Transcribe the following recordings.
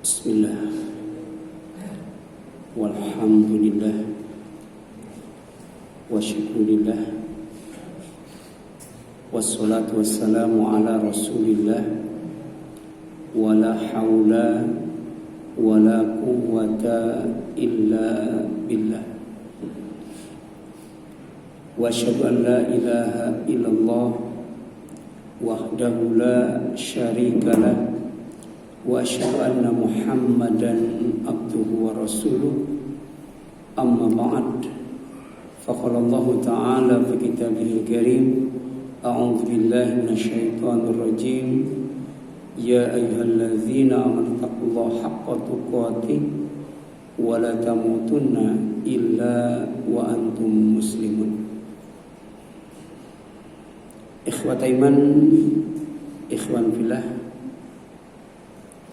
Bismillah, walhamdulillah, wa syukurillah, wassalatu wassalamu ala rasulillah, wa la hawla wa la quwwata illa billah. Wa asyhadu an la ilaha illallah wahdahu la syarika lah, wa asyhadu anna Muhammadan abduhu wa rasuluh. Amma ba'd. Faqala Allah ta'ala fi kitabihil karim, a'udzu billahi minasyaitonir rajim. Ya ayyuhalladzina amanu taqullaha haqqa tuqatih wa la tamutunna illa wa antum muslimun. Ikhwat iman, ikhwan fillah,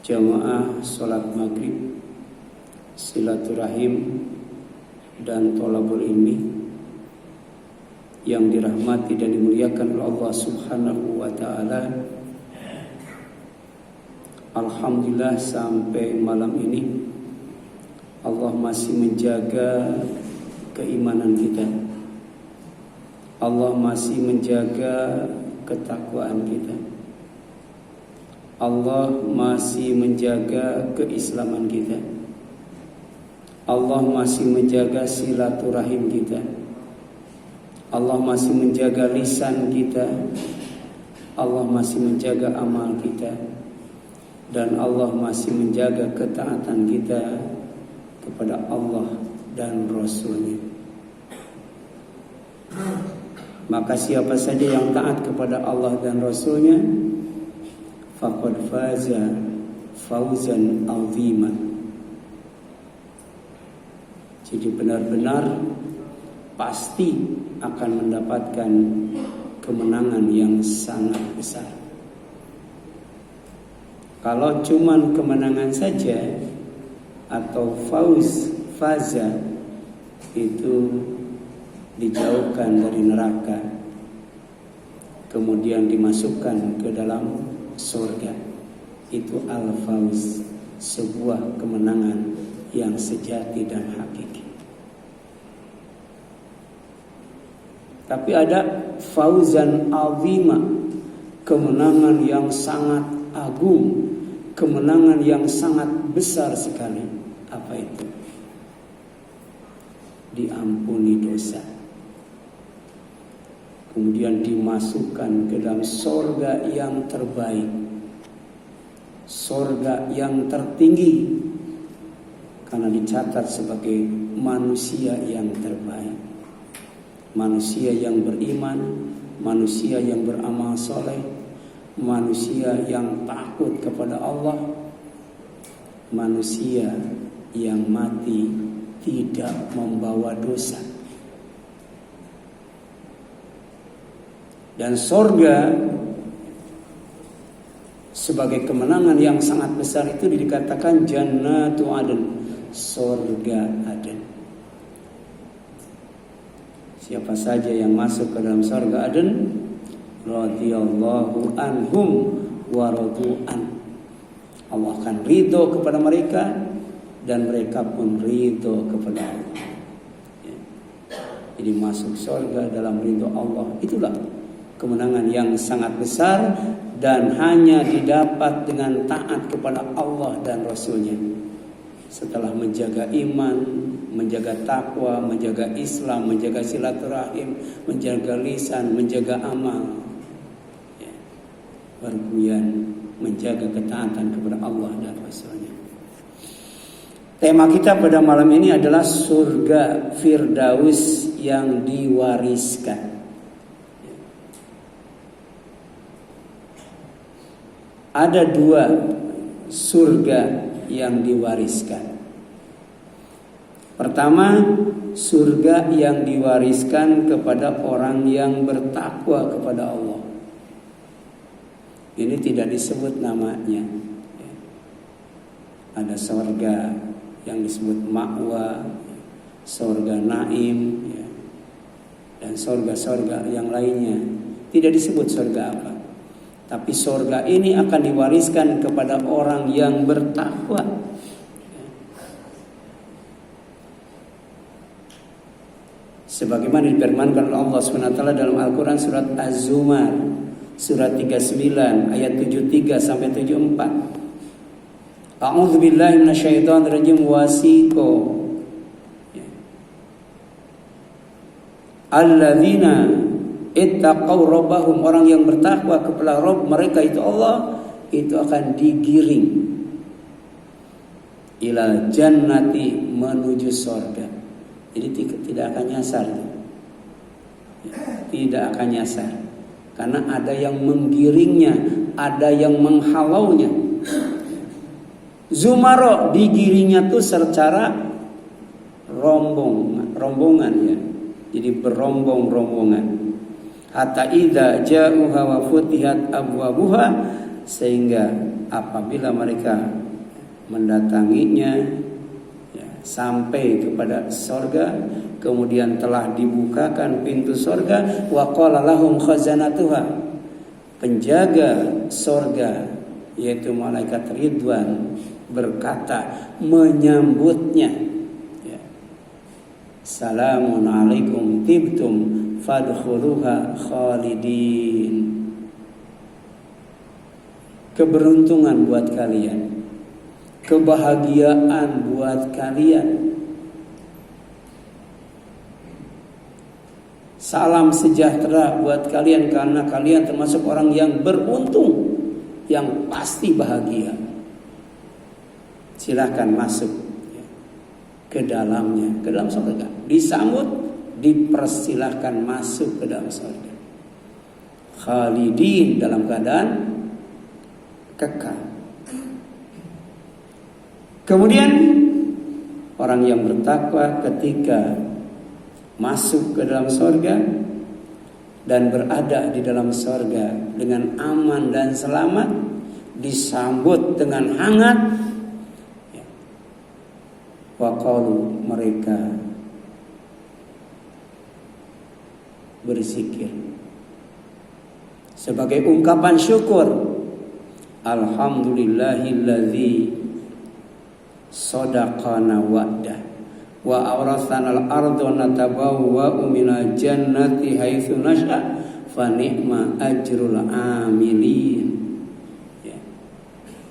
jamaah salat maghrib, silaturahim dan thalabul ilmi yang dirahmati dan dimuliakan oleh Allah Subhanahu wa taala. Alhamdulillah sampai malam ini Allah masih menjaga keimanan kita. Allah masih menjaga ketakwaan kita. Allah masih menjaga keislaman kita. Allah masih menjaga silaturahim kita. Allah masih menjaga lisan kita. Allah masih menjaga amal kita. Dan Allah masih menjaga ketaatan kita kepada Allah dan Rasul-Nya. Maka siapa saja yang taat kepada Allah dan Rasul-Nya, faqad faza fawzan 'azima. Jadi benar-benar pasti akan mendapatkan kemenangan yang sangat besar. Kalau cuman kemenangan saja atau faza itu dijauhkan dari neraka, kemudian dimasukkan ke dalam surga, itu al-fawz, sebuah kemenangan yang sejati dan hakiki. Tapi ada fauzan azima, kemenangan yang sangat agung, kemenangan yang sangat besar sekali. Apa itu? Diampuni dosa, kemudian dimasukkan ke dalam surga yang terbaik, surga yang tertinggi, karena dicatat sebagai manusia yang terbaik, manusia yang beriman, manusia yang beramal soleh, manusia yang takut kepada Allah, manusia yang mati tidak membawa dosa. Dan surga sebagai kemenangan yang sangat besar itu dikatakan Jannatu Aden, surga Aden. Siapa saja yang masuk ke dalam surga Aden, radhiyallahu anhum wa radu an. Allah akan ridho kepada mereka dan mereka pun ridho kepada Allah. Jadi masuk surga dalam ridho Allah, itulah kemenangan yang sangat besar dan hanya didapat dengan taat kepada Allah dan Rasul-Nya. Setelah menjaga iman, menjaga takwa, menjaga Islam, menjaga silaturahim, menjaga lisan, menjaga amal, baru kemudian menjaga ketaatan kepada Allah dan Rasul-Nya. Tema kita pada malam ini adalah surga Firdaus yang diwariskan. Ada dua surga yang diwariskan. Pertama, surga yang diwariskan kepada orang yang bertakwa kepada Allah. Ini tidak disebut namanya. Ada surga yang disebut ma'wa, surga naim, dan surga-surga yang lainnya. Tidak disebut surga apa. Tapi surga ini akan diwariskan kepada orang yang bertakwa. Sebagaimana difirmankan oleh Allah SWT dalam Al-Quran surat Az-Zumar surat 39 ayat 73 sampai 74. A'udzubillahi minasyaitonirrajim. Wasiqo alladzina ittaqaw rabbahum, orang yang bertakwa kepada Rabb mereka itu Allah, itu akan digiring ilal jannati, menuju surga. Jadi tidak akan nyasar, tidak akan nyasar, karena ada yang menggiringnya, ada yang menghalaunya. Zumaro digiringnya tuh secara rombongan ya. Jadi berombong-rombongan. Hatta idza ja'uha wa futihat abwabuha, sehingga apabila mereka mendatanginya ya, sampai kepada surga, kemudian telah dibukakan pintu surga, wa qala lahum khazanatuha, penjaga surga yaitu malaikat Ridwan berkata menyambutnya, ya, salamun alaikum tibtum fadkhuluha khalidin. Keberuntungan buat kalian, kebahagiaan buat kalian, salam sejahtera buat kalian, karena kalian termasuk orang yang beruntung, yang pasti bahagia. Silahkan masuk ke dalamnya, ke dalam surga. Disambut, dipersilahkan masuk ke dalam surga. Khalidin, dalam keadaan kekal. Kemudian orang yang bertakwa ketika masuk ke dalam surga dan berada di dalam surga dengan aman dan selamat, disambut dengan hangat. Waqalu, mereka berzikir sebagai ungkapan syukur, alhamdulillahilladzi sadaqana wa'dah wa awrathana al-ardha natabawwa'u minal jannati haitsu nasha fa ni'ma ajrul amilin.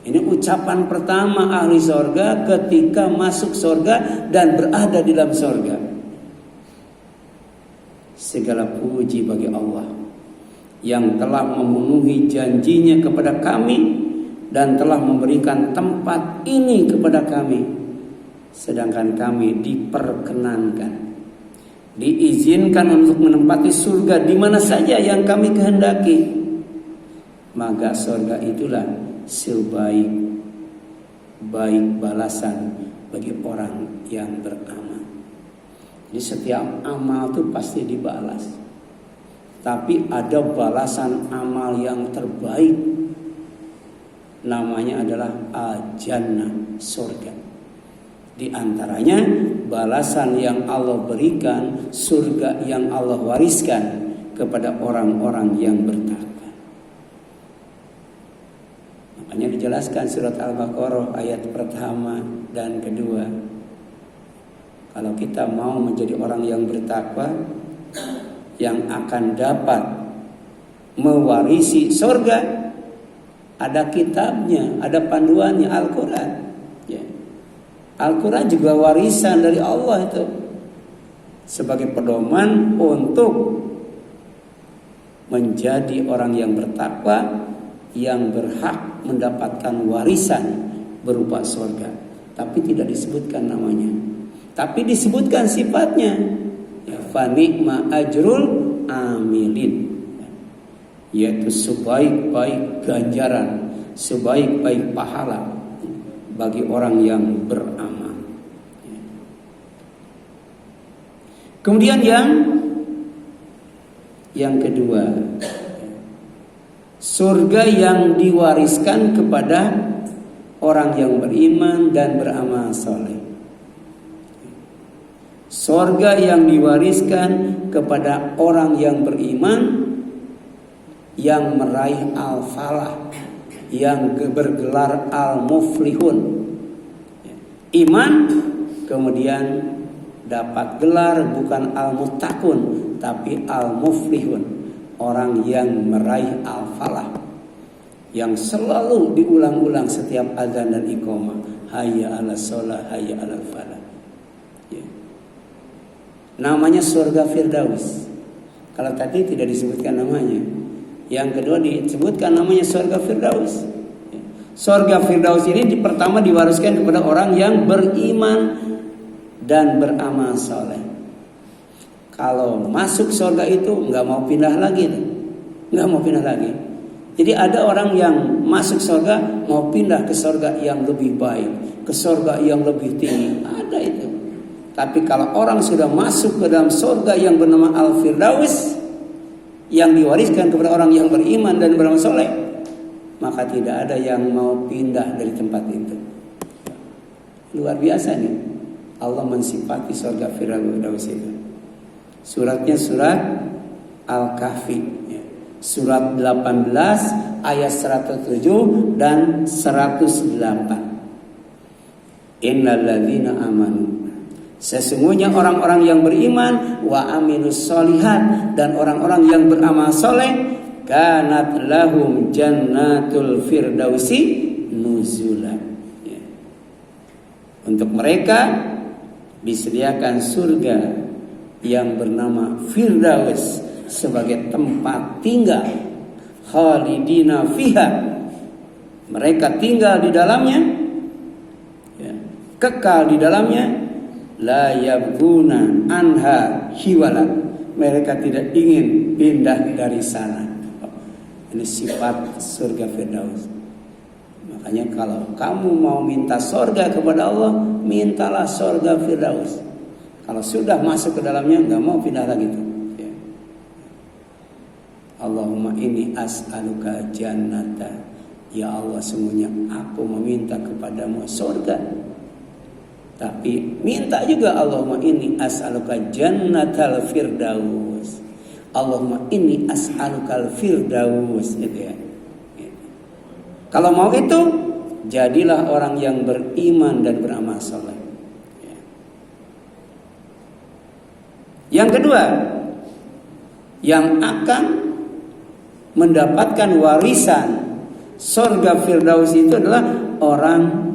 Ini ucapan pertama ahli surga ketika masuk surga dan berada di dalam surga. Segala puji bagi Allah yang telah memenuhi janjinya kepada kami dan telah memberikan tempat ini kepada kami, sedangkan kami diperkenankan, diizinkan untuk menempati surga di mana saja yang kami kehendaki. Maka surga itulah sebaik balasan bagi orang yang beramal. Jadi setiap amal itu pasti dibalas, tapi ada balasan amal yang terbaik, namanya adalah al-jannah, surga. Di antaranya balasan yang Allah berikan, surga yang Allah wariskan kepada orang-orang yang bertakwa. Makanya dijelaskan surat Al-Baqarah ayat pertama dan kedua. Kalau kita mau menjadi orang yang bertakwa, yang akan dapat mewarisi surga, ada kitabnya, ada panduannya, Al-Quran. Ya. Al-Quran juga warisan dari Allah itu, sebagai pedoman untuk menjadi orang yang bertakwa, yang berhak mendapatkan warisan berupa surga. Tapi tidak disebutkan namanya, tapi disebutkan sifatnya, ya, fa ni'ma ajrul amilin, yaitu sebaik-baik ganjaran, sebaik-baik pahala bagi orang yang beramal. Kemudian yang kedua, surga yang diwariskan kepada orang yang beriman dan beramal soleh. Surga yang diwariskan kepada orang yang beriman yang meraih al-falah, yang bergelar al-muflihun. Iman kemudian dapat gelar bukan al-muttaqun tapi al-muflihun, orang yang meraih al-falah, yang selalu diulang-ulang setiap azan dan iqamah, hayya 'alas shalah, hayya 'alal falah. Ya. Namanya surga Firdaus. Kalau tadi tidak disebutkan namanya. Yang kedua disebutkan namanya surga Firdaus. Ya. Surga Firdaus ini pertama diwariskan kepada orang yang beriman dan beramal soleh. Kalau masuk surga itu nggak mau pindah lagi, nggak mau pindah lagi. Jadi ada orang yang masuk surga mau pindah ke surga yang lebih baik, ke surga yang lebih tinggi. Ada itu. Tapi kalau orang sudah masuk ke dalam surga yang bernama Al-Firdaus, yang diwariskan kepada orang yang beriman dan beramal soleh, maka tidak ada yang mau pindah dari tempat itu. Luar biasa nih. Allah mensifati surga Firdaus itu. Suratnya surat Al-Kahfi. Surat 18 ayat 107 dan 108. Innal ladzina amanu, sesungguhnya orang-orang yang beriman, wa amilus solihat, dan orang-orang yang beramal soleh, kanat lahum jannatul firdausi nuzula. Ya. Untuk mereka disediakan surga yang bernama Firdaus sebagai tempat tinggal, khalidina fiha, mereka tinggal di dalamnya, ya, kekal di dalamnya, la yabghuna anha hiwala, mereka tidak ingin pindah dari sana. Ini sifat surga Firdaus. Makanya kalau kamu mau minta surga kepada Allah, mintalah surga Firdaus. Kalau sudah masuk ke dalamnya nggak mau pindah lagi tuh. Allahumma inni as'aluka jannata. Ya Allah, sungguhnya aku meminta kepadamu surga. Tapi minta juga Allahumma inni as'aluka jannatal firdaus. Allahumma inni as'alukal firdaus, gitu ya. Kalau mau itu, jadilah orang yang beriman dan beramal saleh. Yang kedua, yang akan mendapatkan warisan surga Firdaus itu adalah orang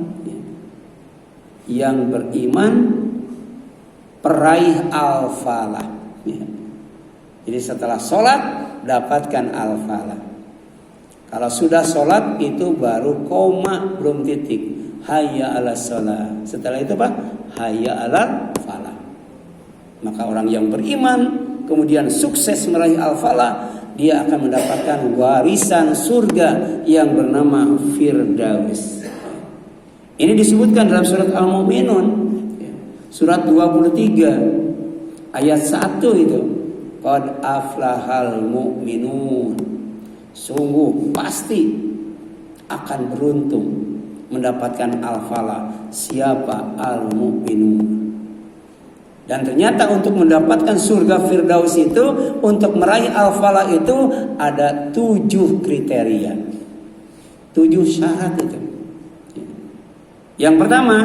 yang beriman, peraih al-falah. Jadi setelah sholat dapatkan al-falah. Kalau sudah sholat itu baru koma, belum titik. Hayya 'alas shalah. Setelah itu apa? Hayya 'alal falah. Maka orang yang beriman kemudian sukses meraih al-falah, dia akan mendapatkan warisan surga yang bernama Firdaus. Ini disebutkan dalam surat Al-Mu'minun, surat 23 ayat 1 itu. Qad aflahal mu'minun. Sungguh pasti akan beruntung mendapatkan al-falah siapa al-mu'minun. Dan ternyata untuk mendapatkan surga Firdaus itu, untuk meraih al-falah itu ada 7 kriteria, 7 syarat itu. Yang pertama,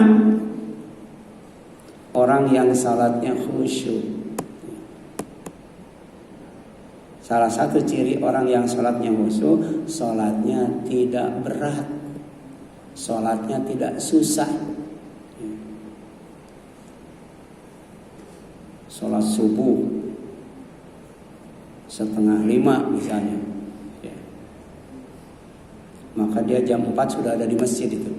orang yang salatnya khusyuk. Salah satu ciri orang yang salatnya khusyuk, salatnya tidak berat, salatnya tidak susah. Sholat subuh 4:30 misalnya, ya. Maka dia jam 4 sudah ada di masjid itu.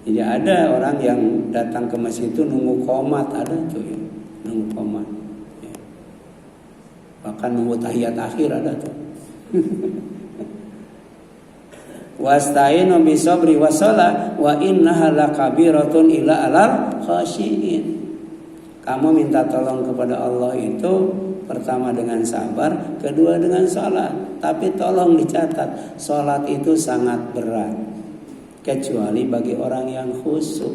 Jadi ada orang yang datang ke masjid itu nunggu qomat, ada tuh ya, nunggu qomat, ya. Bahkan nunggu tahiyat akhir ada tuh. Wasta'inu bisabri wassalah wa innaha lakabiratun ila alal khashiin. Kamu minta tolong kepada Allah itu pertama dengan sabar, kedua dengan salat. Tapi tolong dicatat, salat itu sangat berat kecuali bagi orang yang khusyuk.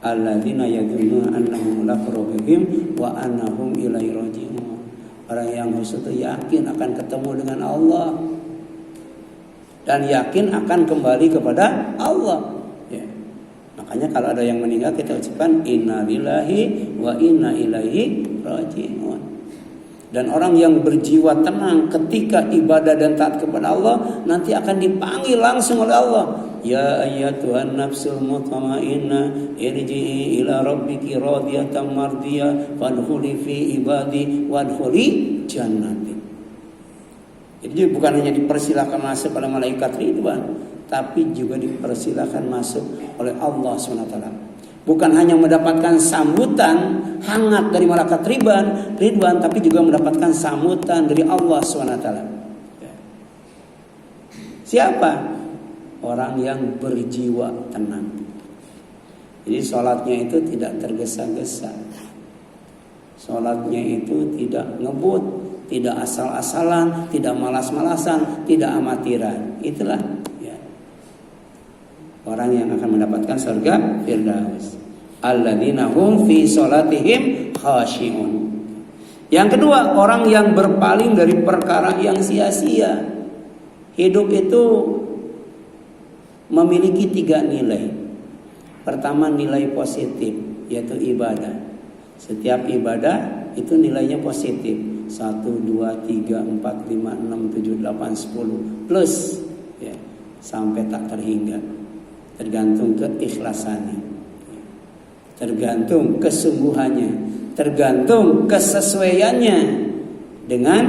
Alladzina yadhunnuna annahum mulaqu rabbihim wa annahum ilaihi raji'un. Orang yang khusyuk itu yakin akan ketemu dengan Allah dan yakin akan kembali kepada Allah. Ya. Makanya kalau ada yang meninggal kita ucapkan inna lillahi wa inna ilaihi raji'un. Dan orang yang berjiwa tenang ketika ibadah dan taat kepada Allah nanti akan dipanggil langsung oleh Allah. Ya ayyatuhan nafsul mutmainnah irji'i ila rabbiki radiyatan mardiyah fadkhuli fi ibadi wadkhuli jannati. Jadi bukan hanya dipersilakan masuk oleh malaikat ridwan, tapi juga dipersilakan masuk oleh Allah SWT. Bukan hanya mendapatkan sambutan hangat dari malaikat ridwan, tapi juga mendapatkan sambutan dari Allah SWT. Siapa? Orang yang berjiwa tenang. Jadi sholatnya itu tidak tergesa-gesa. Sholatnya itu tidak ngebut, tidak asal-asalan, tidak malas-malasan, tidak amatiran. Itulah ya, orang yang akan mendapatkan surga Firdaus. Alladzina hum fi sholatihim khashi'un. Yang kedua, orang yang berpaling dari perkara yang sia-sia. Hidup itu memiliki 3 nilai. Pertama, nilai positif, yaitu ibadah. Setiap ibadah itu nilainya positif. 1, 2, 3, 4, 5, 6, 7, 8, 10 plus ya, sampai tak terhingga. Tergantung keikhlasannya, tergantung kesungguhannya, tergantung kesesuaiannya dengan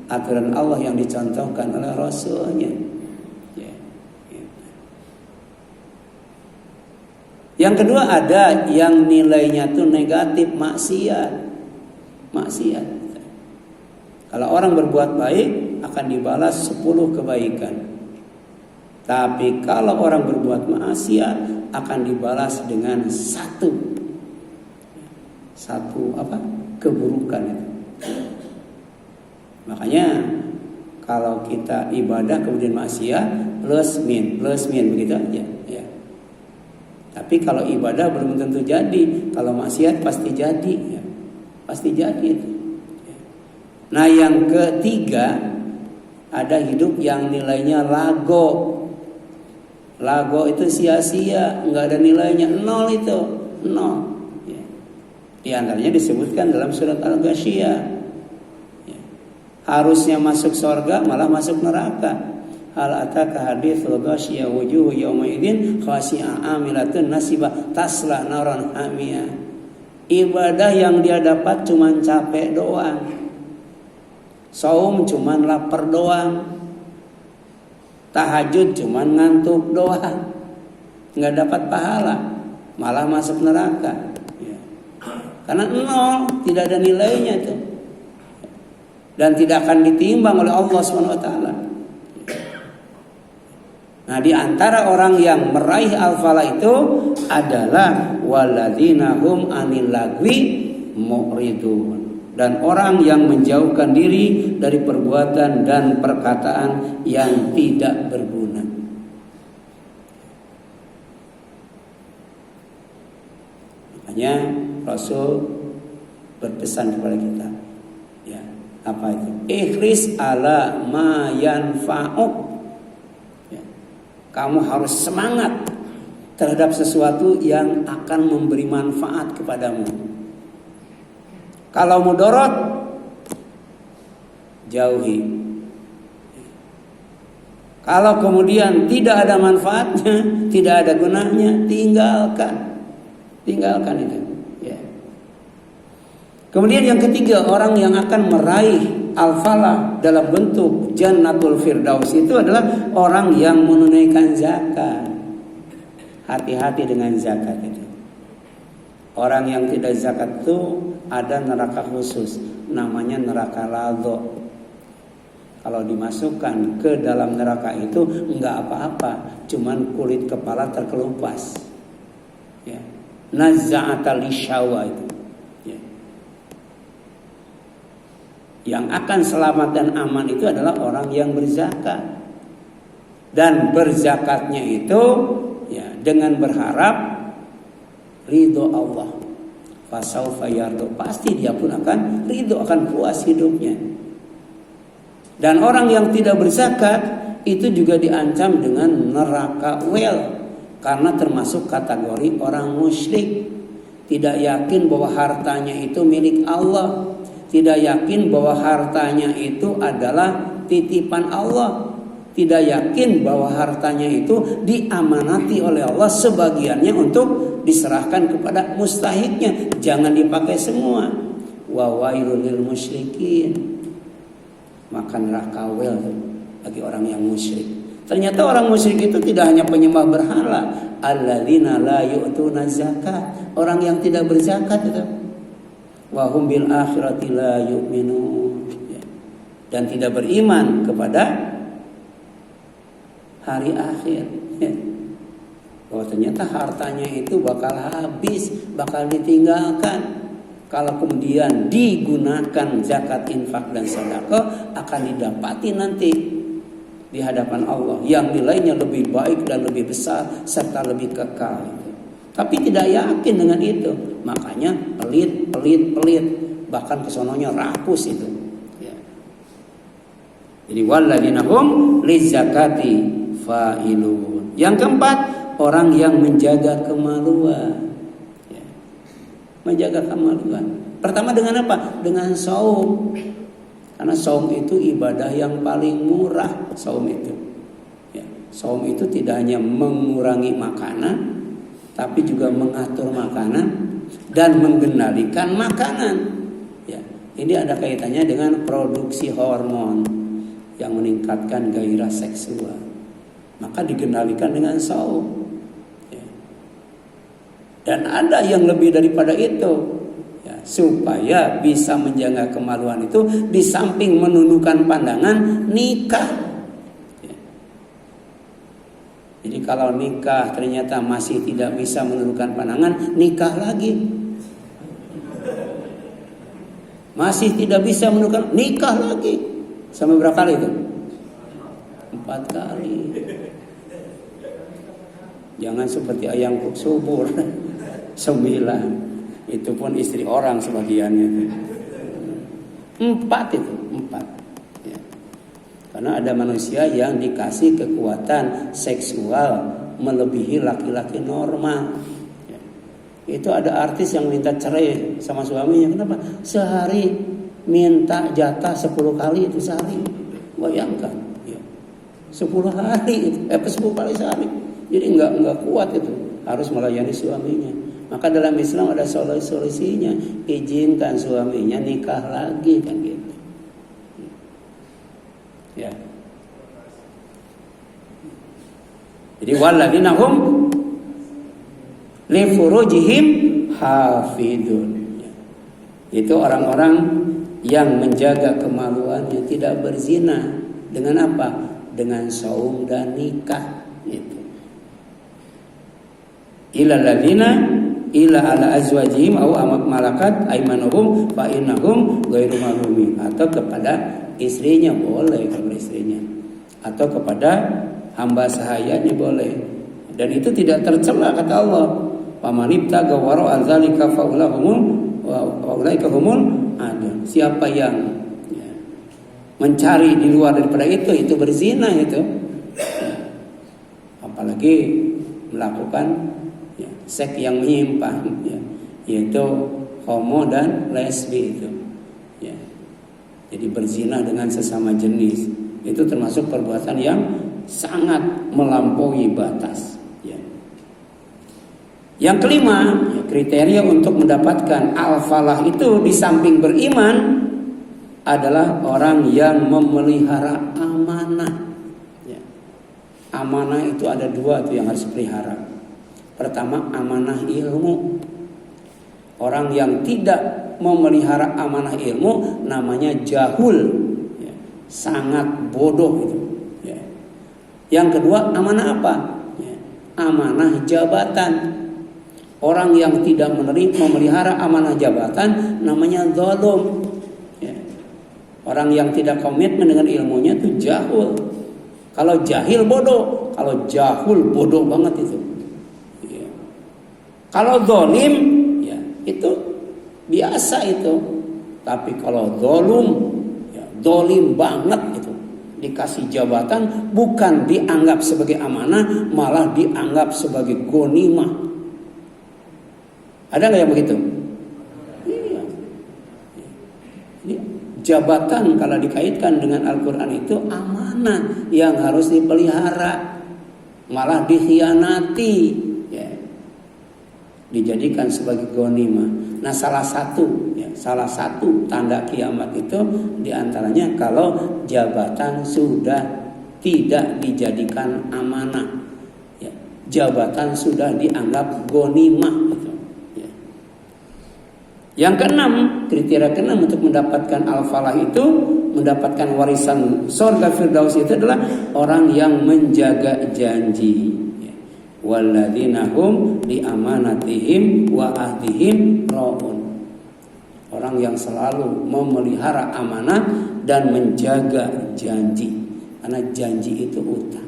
aturan Allah yang dicontohkan oleh Rasulnya. Ya, gitu. Yang kedua, ada yang nilainya tuh negatif, maksiat. Kalau orang berbuat baik akan dibalas 10 kebaikan. Tapi kalau orang berbuat maksiat akan dibalas dengan satu keburukan itu. Makanya kalau kita ibadah kemudian maksiat plus min begitu aja ya. Tapi kalau ibadah belum tentu jadi, kalau maksiat pasti jadi ya. Pasti jadi itu. Nah, yang ketiga, ada hidup yang nilainya lago. Lago itu sia-sia, enggak ada nilainya, 0 itu, 0. Ya. Di antaranya disebutkan dalam surat Al-Ghasyiyah. Ya. Harusnya masuk surga malah masuk neraka. Hal ataka haditsul ghasyiyah wujuhu yawma idzin khashi'ah amilatun nasibah tasla naran hamiyah. Ibadah yang dia dapat cuman capek doang. Saum cuman lapar doang. Tahajud cuman ngantuk doang. Enggak dapat pahala, malah masuk neraka. Ya. Karena 0, tidak ada nilainya itu. Dan tidak akan ditimbang oleh Allah SWT. Nah, di antara orang yang meraih al-falah itu adalah walladzina hum anil lagwi mu'ridun. Dan orang yang menjauhkan diri dari perbuatan dan perkataan yang tidak berguna. Makanya Rasul berpesan kepada kita, ya, apa itu? Ikhris ala ma yanfa'uk. Ya, kamu harus semangat terhadap sesuatu yang akan memberi manfaat kepadamu. Kalau mudarat, jauhi. Kalau kemudian tidak ada manfaatnya, tidak ada gunanya, tinggalkan itu. Ya. Kemudian yang ketiga, orang yang akan meraih al-falah dalam bentuk jannatul firdaus itu adalah orang yang menunaikan zakat. Hati-hati dengan zakat itu. Orang yang tidak zakat itu ada neraka khusus, namanya neraka ladho. Kalau dimasukkan ke dalam neraka itu enggak apa-apa, cuman kulit kepala terkelupas. Ya. Nazza'atal lisyawa itu. Ya. Yang akan selamat dan aman itu adalah orang yang berzakat. Dan berzakatnya itu ya dengan berharap ridho Allah. fasaufa yardo, pasti dia pun akan ridho, akan puas hidupnya. Dan orang yang tidak berzakat itu juga diancam dengan neraka wel, karena termasuk kategori orang musyrik. Tidak yakin bahwa hartanya itu milik Allah, tidak yakin bahwa hartanya itu adalah titipan Allah, tidak yakin bahwa hartanya itu diamanati oleh Allah, sebagiannya untuk diserahkan kepada mustahiknya, jangan dipakai semua. Wa wailul lil musyrikin, maka neraka wel bagi orang yang musyrik. Ternyata orang musyrik itu tidak hanya penyembah berhala, alladzina la yu'tuna zakat, orang yang tidak berzakat itu. Wa hum bil akhirati la yu'minun, dan tidak beriman kepada hari akhir. Bahwa ternyata hartanya itu bakal habis, bakal ditinggalkan. Kalau kemudian digunakan zakat, infak dan sedekah, akan didapati nanti di hadapan Allah yang nilainya lebih baik dan lebih besar serta lebih kekal. Tapi tidak yakin dengan itu, makanya pelit, bahkan kesononya rakus itu. Ya. Jadi walladzina hum lizakati fa'ilun. Yang keempat, orang yang menjaga kemaluan. Ya. Menjaga kemaluan. Pertama dengan apa? Dengan saum. Karena saum itu ibadah yang paling murah. Saum itu, ya. Saum itu tidak hanya mengurangi makanan, tapi juga mengatur makanan dan mengendalikan makanan. Ya. Ini ada kaitannya dengan produksi hormon yang meningkatkan gairah seksual. Maka dikendalikan dengan saum. Ya. Dan ada yang lebih daripada itu. Supaya bisa menjaga kemaluan itu, di samping menundukkan pandangan, nikah. Jadi kalau nikah ternyata masih tidak bisa menundukkan pandangan, nikah lagi. Masih tidak bisa menundukkan, nikah lagi. Sampai berapa kali itu? 4 kali. Jangan seperti ayam subur 9. Itu pun istri orang sebagiannya. 4 itu, 4. Ya. Karena ada manusia yang dikasih kekuatan seksual melebihi laki-laki normal. Ya. Itu ada artis yang minta cerai sama suaminya. Kenapa? Sehari minta jatah 10 kali itu sehari. Bayangkan. Ya. 10 hari itu, 10 kali sehari. Jadi enggak kuat itu. Harus melayani suaminya. Maka dalam Islam ada solusinya, izinkan suaminya nikah lagi, kan gitu. Ya. Jadi walladzina hum li furujihim hafidun. Itu orang-orang yang menjaga kemaluannya, tidak berzina. Dengan apa? Dengan saum dan nikah. Gitu. Ila ladzina ila ala azwajihim au malakat aymanuhum fa innahum ghairu malumin, atau kepada istrinya boleh, kepada istrinya, atau kepada hamba sahayanya boleh, dan itu tidak tercela kata Allah. Pamanibtaga wara azalika faulaika humul adun. Siapa yang mencari di luar daripada itu berzina itu. Apalagi melakukan seks yang menyimpang, ya, yaitu homo dan lesbi itu. Ya. Jadi berzina dengan sesama jenis itu termasuk perbuatan yang sangat melampaui batas. Ya. Yang kelima, ya, kriteria untuk mendapatkan al-falah itu di samping beriman adalah orang yang memelihara amanah. Ya. Amanah itu ada 2 tuh yang harus dipelihara. Pertama, amanah ilmu. Orang yang tidak memelihara amanah ilmu namanya jahul, ya, sangat bodoh itu. Ya. Yang kedua, amanah apa? Ya, amanah jabatan. Orang yang tidak memelihara amanah jabatan namanya zalim. Ya. Orang yang tidak komitmen dengan ilmunya itu jahul. Kalau jahil bodoh, kalau jahul bodoh banget itu. Kalau zalim, ya itu biasa itu. Tapi kalau dolim banget itu, dikasih jabatan bukan dianggap sebagai amanah, malah dianggap sebagai ghanimah. Ada nggak yang begitu? Iya. Jabatan kalau dikaitkan dengan Al-Quran itu amanah yang harus dipelihara, malah dikhianati, ya. Dijadikan sebagai ghanimah. Nah, salah satu tanda kiamat itu diantaranya kalau jabatan sudah tidak dijadikan amanah, ya. Jabatan sudah dianggap ghanimah. Gitu, ya. Yang keenam, kriteria keenam untuk mendapatkan al-falah itu, mendapatkan warisan surga Firdaus itu adalah orang yang menjaga janji. Walladzina hum li amanatihim wa ahdihim ra'un. Orang yang selalu memelihara amanah dan menjaga janji. Karena janji itu utang.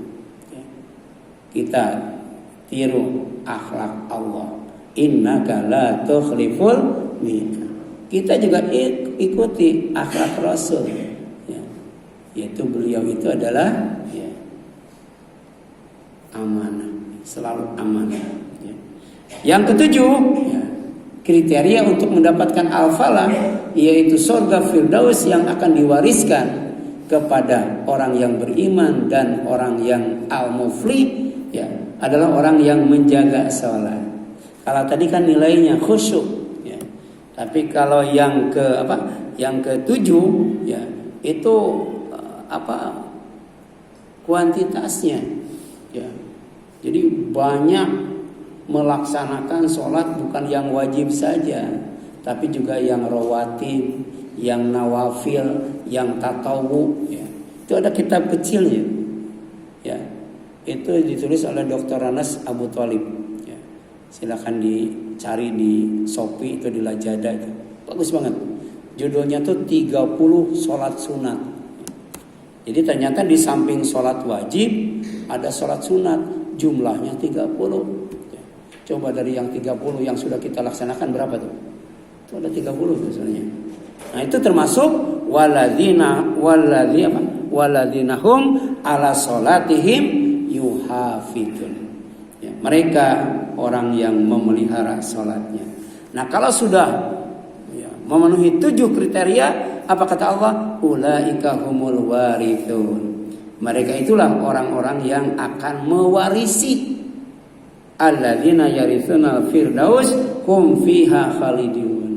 Kita tiru akhlak Allah. Innaka la tukhliful mi'ad. Kita juga ikuti akhlak Rasul. Ya. Yaitu beliau itu adalah amanah. Selalu amanah. Ya. Yang ketujuh, ya, kriteria untuk mendapatkan al-falah yaitu surga Firdaus yang akan diwariskan kepada orang yang beriman dan orang yang al-muflih, ya, adalah orang yang menjaga salat. Kalau tadi kan nilainya khusyuk, ya. Tapi kalau yang ketujuh, ya, itu kuantitasnya, ya. Jadi banyak melaksanakan sholat bukan yang wajib saja, tapi juga yang rawatib, yang nawafil, yang tatawu. Ya. Itu ada kitab kecilnya, ya. Itu ditulis oleh Dr. Anas Abu Thalib. Ya. Silakan dicari di Shopee, itu di Lazada itu. Bagus banget. Judulnya tuh 30 sholat sunat. Jadi ternyata di samping sholat wajib ada sholat sunat. Jumlahnya 30. Coba dari yang 30 yang sudah kita laksanakan berapa tuh? Itu ada 30 sebenarnya. Nah, itu termasuk walladzina hum ala sholatihim yuhafidun. Ya, mereka orang yang memelihara sholatnya. Nah, kalau sudah memenuhi 7 kriteria, apa kata Allah? Ulaika humul warithun. Mereka itulah orang-orang yang akan mewarisi. Alladzina yarithuna firdaus hum fiha khalidun.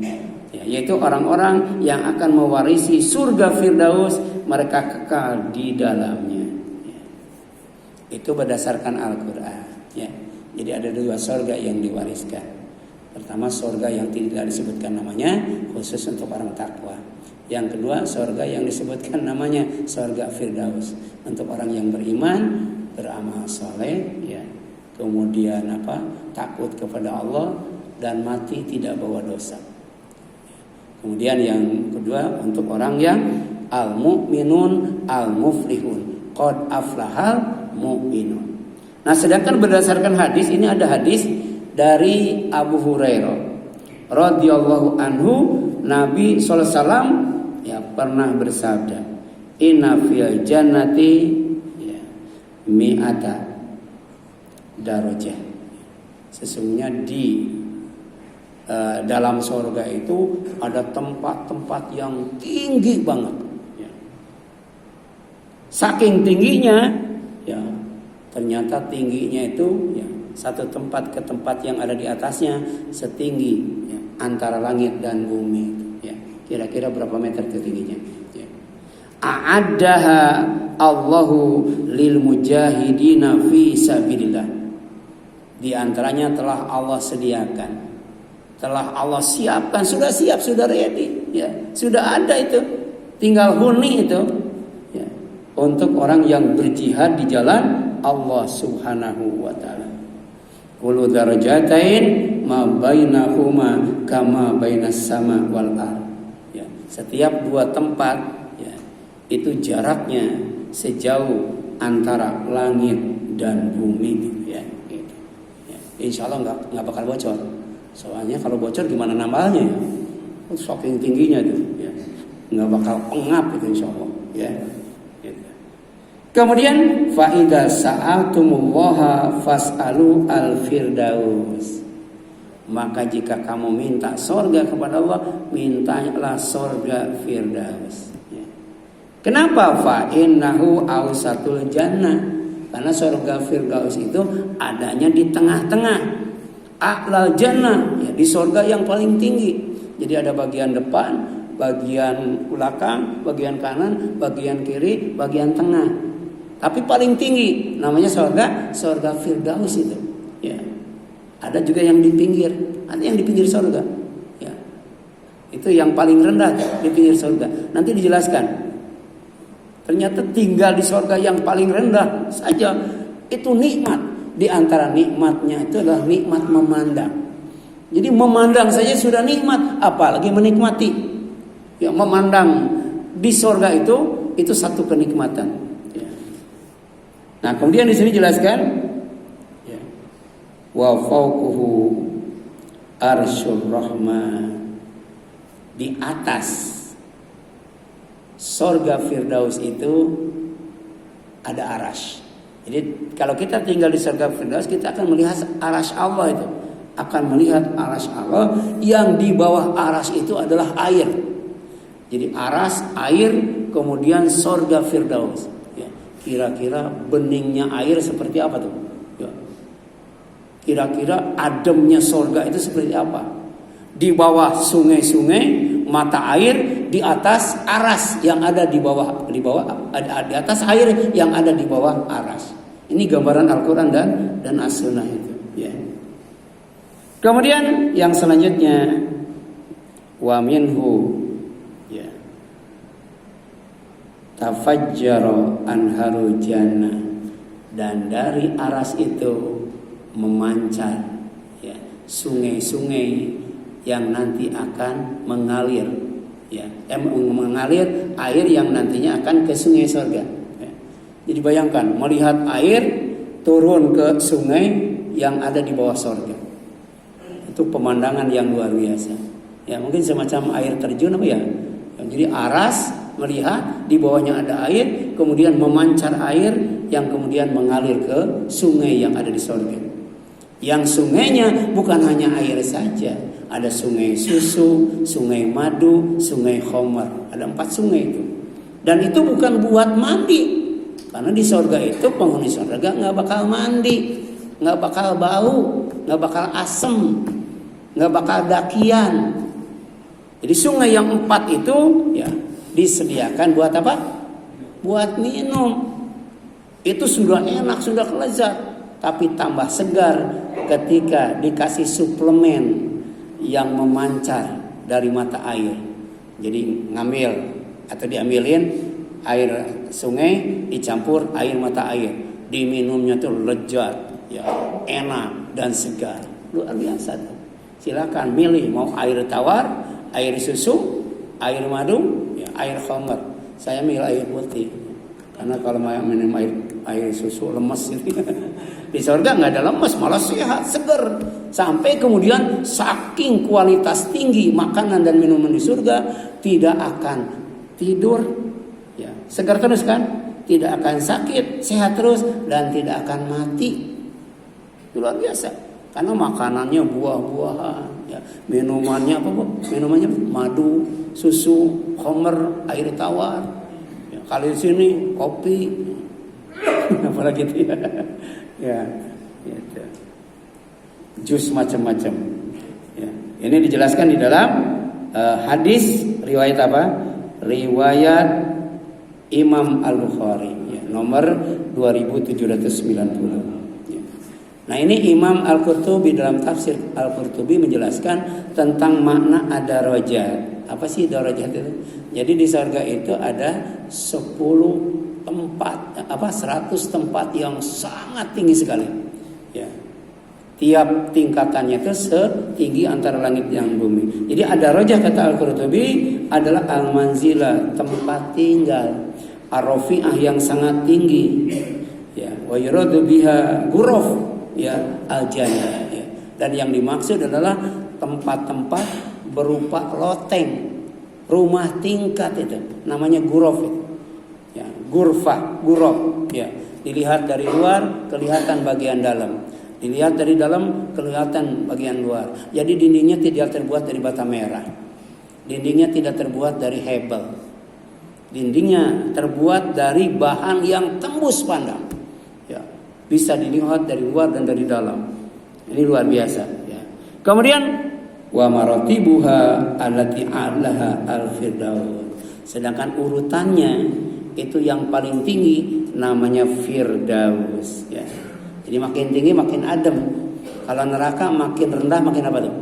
Ya, yaitu orang-orang yang akan mewarisi surga Firdaus, mereka kekal di dalamnya. Ya. Itu berdasarkan Al-Quran. Ya. Jadi ada 2 surga yang diwariskan. Pertama, surga yang tidak disebutkan namanya, khusus untuk orang takwa. Yang kedua, surga yang disebutkan namanya surga Firdaus, untuk orang yang beriman, beramal saleh, ya. Kemudian takut kepada Allah dan mati tidak bawa dosa. Kemudian yang kedua untuk orang yang al-mu'minun al-muflihun, qad aflahal mu'minun. Nah, sedangkan berdasarkan hadis ini, ada hadis dari Abu Hurairah radhiyallahu anhu, Nabi sallallahu alaihi wasallam pernah bersabda, inna fil jannati mi'ata darajah. Sesungguhnya di dalam surga itu ada tempat-tempat yang tinggi banget. Ya. Saking tingginya, ya, ternyata tingginya itu, ya, satu tempat ke tempat yang ada di atasnya setinggi, ya, antara langit dan bumi. Kira-kira berapa meter ketingginya? Ya. A'addaha Allahu lil mujahidina fi sabilillah. Di antaranya telah Allah sediakan, telah Allah siapkan, sudah siap, sudah ready, ya, sudah ada itu, tinggal huni itu, ya, untuk orang yang berjihad di jalan Allah Subhanahu wa taala. Kullu darajatain ma bainahuma kama bainas sama wal ardh. Setiap 2 tempat, ya, itu jaraknya sejauh antara langit dan bumi, ya, gitu. Ya. Insya Allah nggak bakal bocor. Soalnya kalau bocor gimana namanya? saking tingginya tuh, ya. Nggak bakal pengap itu insya Allah, ya. Gitu. Kemudian faida sa'altumullaha fas'alu al-firdaus. Maka jika kamu minta sorga kepada Allah, mintalah sorga firdaus. Ya. Kenapa? Fa innahu awsatul jannah. Karena sorga firdaus itu adanya di tengah-tengah. A'lal jannah, ya, di sorga yang paling tinggi. Jadi ada bagian depan, bagian belakang, bagian kanan, bagian kiri, bagian tengah. Tapi paling tinggi namanya sorga firdaus itu. Ya. Ada juga yang di pinggir, ada yang di pinggir sorga. Ya. Itu yang paling rendah di pinggir sorga. Nanti dijelaskan. Ternyata tinggal di sorga yang paling rendah saja itu nikmat. Di antara nikmatnya itu adalah nikmat memandang. Jadi memandang saja sudah nikmat, apalagi menikmati. Ya, memandang di sorga itu satu kenikmatan. Ya. Nah, kemudian di sini jelaskan, ya, wa fawquhu arsyur rahman. Di atas sorga firdaus itu ada arasy. Jadi kalau kita tinggal di sorga firdaus, kita akan melihat arasy Allah itu. Akan melihat arasy Allah, yang di bawah arasy itu adalah air. Jadi arasy, air, kemudian sorga firdaus. Ya, kira-kira beningnya air seperti apa tuh? Ya. Kira-kira ademnya sorga itu seperti apa? Di bawah sungai-sungai, mata air, di atas aras yang ada di bawah di atas air yang ada di bawah aras. Ini gambaran Al-Quran dan As-Sunnah itu. Ya. Kemudian yang selanjutnya wa minhu, ya, tafajjara anharu jannah, dan dari aras itu memancar, ya, sungai-sungai yang nanti akan mengalir, ya, mengalir air yang nantinya akan ke sungai surga. Ya. Jadi bayangkan melihat air turun ke sungai yang ada di bawah surga. Itu pemandangan yang luar biasa. Ya, mungkin semacam air terjun apa ya. Jadi aras melihat di bawahnya ada air, kemudian memancar air yang kemudian mengalir ke sungai yang ada di surga. Yang sungainya bukan hanya air saja, ada sungai susu, sungai madu, sungai khamar. Ada 4 sungai itu. Dan itu bukan buat mandi. Karena di surga itu penghuni surga nggak bakal mandi, nggak bakal bau, nggak bakal asem, nggak bakal dakian. Jadi sungai yang 4 itu, ya, disediakan buat apa? Buat minum. Itu sudah enak, sudah lezat, tapi tambah segar ketika dikasih suplemen yang memancar dari mata air. Jadi ngambil atau diambilin air sungai dicampur air mata air, diminumnya tuh lezat, ya, enak dan segar, luar biasa tuh. Silakan milih mau air tawar, air susu, air madu, ya, air khamar. Saya milih air putih karena kalau minum air susu lemes gitu. Di surga nggak ada lemes, malah sehat, segar. Sampai kemudian saking kualitas tinggi makanan dan minuman di surga, tidak akan tidur, ya, segar terus kan, tidak akan sakit, sehat terus, dan tidak akan mati. Itu luar biasa. Karena makanannya buah-buahan, ya, minumannya apa bu? Minumannya madu, susu, khamar, air tawar. Ya, kali di sini kopi, apalagi itu ya, ya, gitu. Jus macam-macam. Ya. Ini dijelaskan di dalam hadis riwayat apa? Riwayat Imam Al-Bukhari, ya, nomor 2790. Nah, ini Imam Al-Qurtubi dalam tafsir Al-Qurtubi menjelaskan tentang makna ad-darajat. Apa sih darajat itu? Jadi di surga itu ada 100 tempat yang sangat tinggi sekali. Ya. Tiap tingkatannya itu setinggi antara langit dan bumi. Jadi ad-darajah kata Al-Qurtubi adalah al-manzilah, tempat tinggal, ar-rafi'ah yang sangat tinggi. Ya, wa yuradu biha ghuraf, ya, al-jannah, ya. Dan yang dimaksud adalah tempat-tempat berupa loteng, rumah tingkat itu, namanya guraf. Ya, gurfa, guraf. Ya, dilihat dari luar kelihatan bagian dalam, dilihat dari dalam kelihatan bagian luar. Jadi dindingnya tidak terbuat dari bata merah, dindingnya tidak terbuat dari hebel, dindingnya terbuat dari bahan yang tembus pandang. Ya, bisa dilihat dari luar dan dari dalam. Ini luar biasa. Ya. Kemudian wa maratibuha allati a'laha al-firdaus. Sedangkan urutannya itu yang paling tinggi namanya firdaus. Ya. Jadi makin tinggi makin adem. Kalau neraka makin rendah makin apa tuh?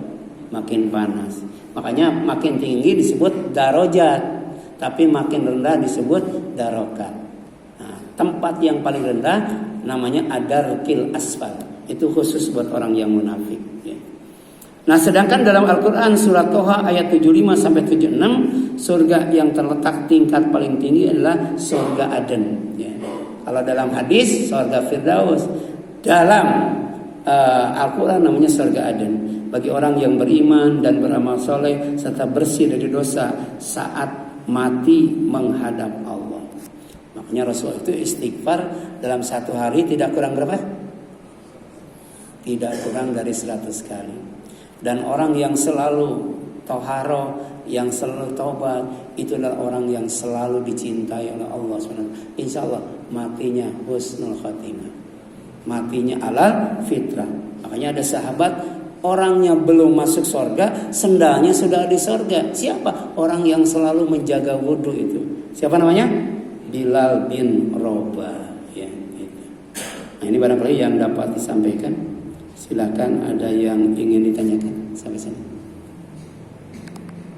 Makin panas. Makanya makin tinggi disebut darajat, tapi makin rendah disebut darokat. Nah, tempat yang paling rendah namanya adarkil asfal. Itu khusus buat orang yang munafik. Ya. Nah, sedangkan dalam Al-Quran surat Toha ayat 75 sampai 76, surga yang terletak tingkat paling tinggi adalah surga Aden. Ya. Kalau dalam hadis surga Firdaus, dalam Al-Quran namanya surga Aden. Bagi orang yang beriman dan beramal soleh serta bersih dari dosa saat mati menghadap Allah. Makanya Rasul itu istighfar dalam satu hari tidak kurang berapa? Tidak kurang dari 100 kali. Dan orang yang selalu toharo, yang selalu taubat, itulah orang yang selalu dicintai oleh Allah SWT. Insya Allah matinya husnul khatimah, matinya ala fitrah. Makanya ada sahabat, orangnya belum masuk surga, sendalnya sudah di surga. Siapa? Orang yang selalu menjaga wudhu itu. Siapa namanya? Bilal bin Rabah. Ya, gitu. Nah, ini barangkali yang dapat disampaikan. Silakan, ada yang ingin ditanyakan sampai sini.